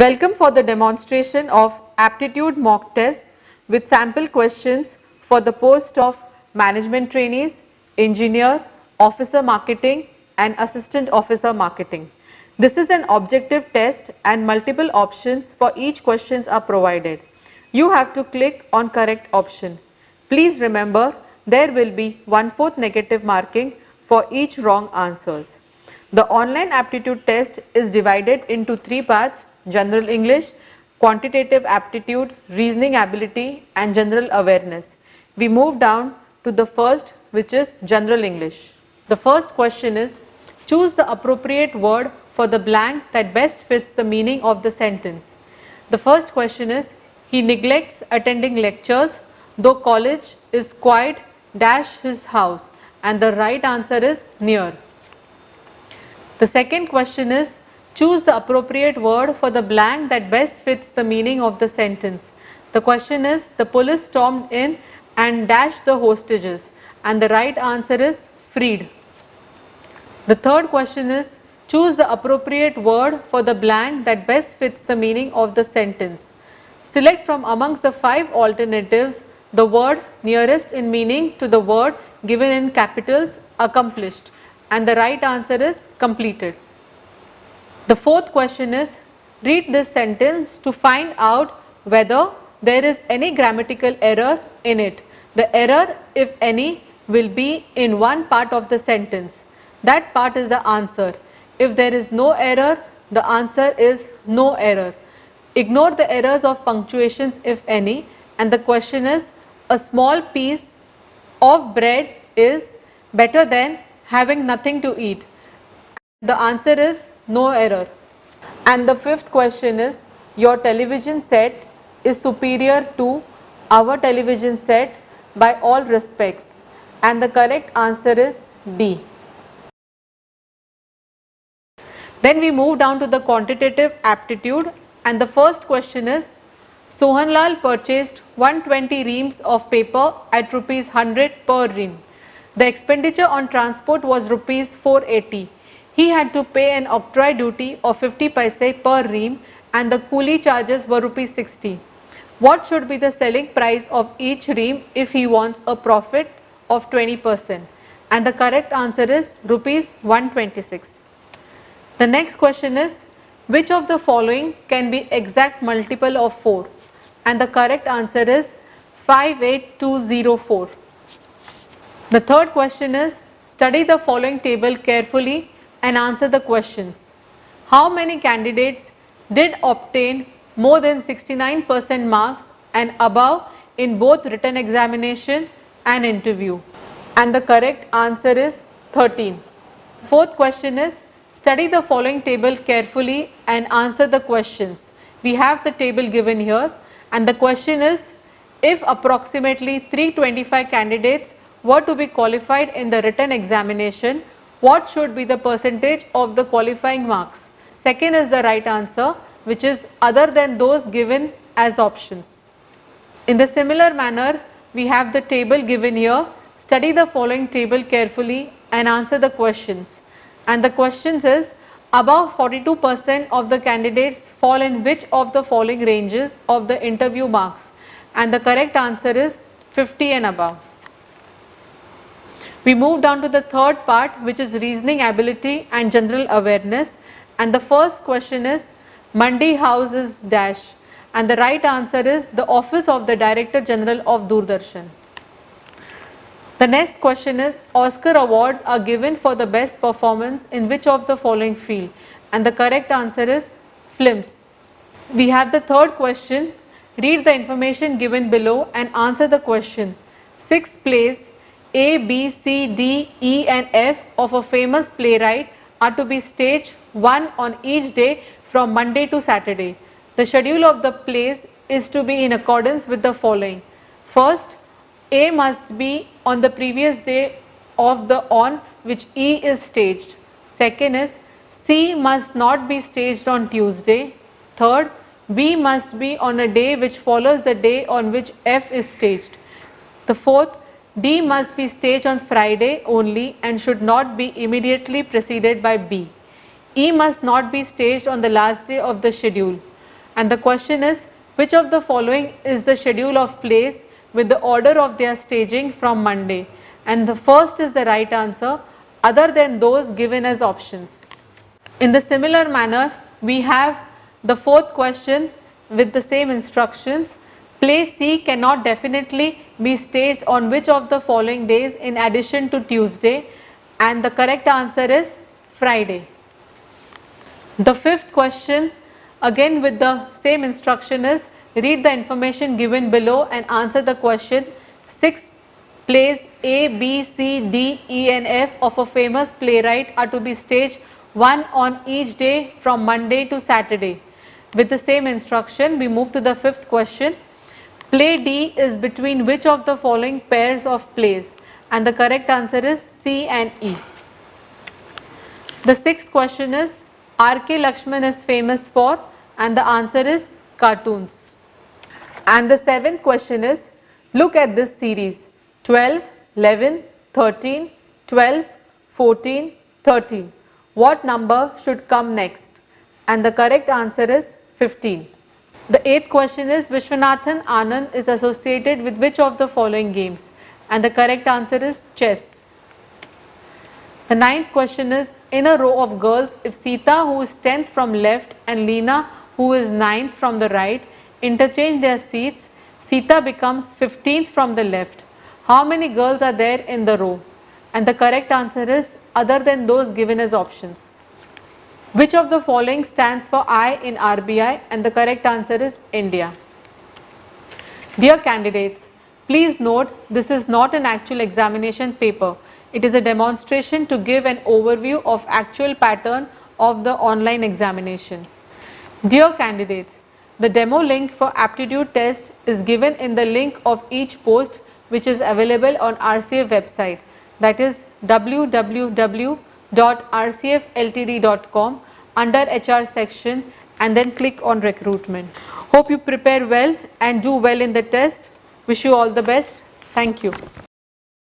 Welcome for the demonstration of aptitude mock test with sample questions for the post of management trainees, engineer, officer marketing and assistant officer marketing. This is an objective test and multiple options for each questions are provided. You have to click on correct option. Please remember there will be 1/4 negative marking for each wrong answers. The online aptitude test is divided into 3 parts: general English, quantitative aptitude, reasoning ability and general awareness. We move down to the first, which is general English. The first question is, choose the appropriate word for the blank that best fits the meaning of the sentence. The first question is, he neglects attending lectures though college is quite dash his house, and the right answer is near. The second question is, choose the appropriate word for the blank that best fits the meaning of the sentence. The question is, the police stormed in and dashed the hostages, and the right answer is freed. The third question is, choose the appropriate word for the blank that best fits the meaning of the sentence. Select from amongst the 5 alternatives the word nearest in meaning to the word given in capitals accomplished, and the right answer is completed. The fourth question is, read this sentence to find out whether there is any grammatical error in it. The error, if any, will be in one part of the sentence. That part is the answer. If there is no error, the answer is no error. Ignore the errors of punctuations if any, and the question is, a small piece of bread is better than having nothing to eat. The answer is no error. And the fifth question is, your television set is superior to our television set by all respects, and the correct answer is D. Then we move down to the quantitative aptitude, and the first question is, Sohanlal purchased 120 reams of paper at rupees 100 per ream. The expenditure on transport was rupees 480. He had to pay an octroi duty of 50 paise per ream and the coolie charges were rupees 60. What should be the selling price of each ream if he wants a profit of 20%? And the correct answer is rupees 126. The next question is, which of the following can be exact multiple of 4? And the correct answer is 58204. The third question is, study the following table carefully and answer the questions. How many candidates did obtain more than 69% marks and above in both written examination and interview? And the correct answer is 13. Fourth question is, study the following table carefully and answer the questions. We have the table given here, and the question is, if approximately 325 candidates were to be qualified in the written examination, what should be the percentage of the qualifying marks? Second is the right answer, which is other than those given as options. In the similar manner, we have the table given here. Study the following table carefully and answer the questions. And the questions is, above 42% of the candidates fall in which of the following ranges of the interview marks? And the correct answer is 50 and above. We move down to the third part, which is reasoning ability and general awareness, and the first question is, Mandi House is dash, and the right answer is the office of the Director General of Doordarshan. The next question is, Oscar awards are given for the best performance in which of the following field? And the correct answer is films. We have the third question. Read the information given below and answer the question. 6 plays A, B, C, D, E and F of a famous playwright are to be staged one on each day from Monday to Saturday. The schedule of the plays is to be in accordance with the following. First, A must be on the previous day of the on which E is staged. Second is, C must not be staged on Tuesday. Third, B must be on a day which follows the day on which F is staged. The fourth, D must be staged on Friday only and should not be immediately preceded by B. E must not be staged on the last day of the schedule. and the question is, which of the following is the schedule of plays with the order of their staging from Monday, and the first is the right answer other than those given as options. In the similar manner, we have the fourth question with the same instructions. Play C cannot definitely be staged on which of the following days in addition to Tuesday, and the correct answer is Friday. The fifth question, again with the same instruction, is read the information given below and answer the question. 6 plays A, B, C, D, E and F of a famous playwright are to be staged one on each day from Monday to Saturday. With the same instruction, we move to the fifth question. Play D is between which of the following pairs of plays, and the correct answer is C and E. The sixth question is R.K. Lakshman is famous for, and the answer is cartoons. And the seventh question is, look at this series 12, 11, 13, 12, 14, 13. What number should come next? And the correct answer is 15. The eighth question is, Vishwanathan Anand is associated with which of the following games? And the correct answer is chess. The ninth question is, in a row of girls, if Sita, who is 10th from left, and Leena, who is 9th from the right, interchange their seats, Sita becomes 15th from the left. How many girls are there in the row? And the correct answer is other than those given as options. Which of the following stands for I in RBI? And the correct answer is India. Dear candidates, please note this is not an actual examination paper. It is a demonstration to give an overview of actual pattern of the online examination. Dear candidates, the demo link for aptitude test is given in the link of each post, which is available on RCF website, that is www.rcfltd.com under HR section, and then click on recruitment. Hope you prepare well and do well in the test. Wish you all the best. Thank you.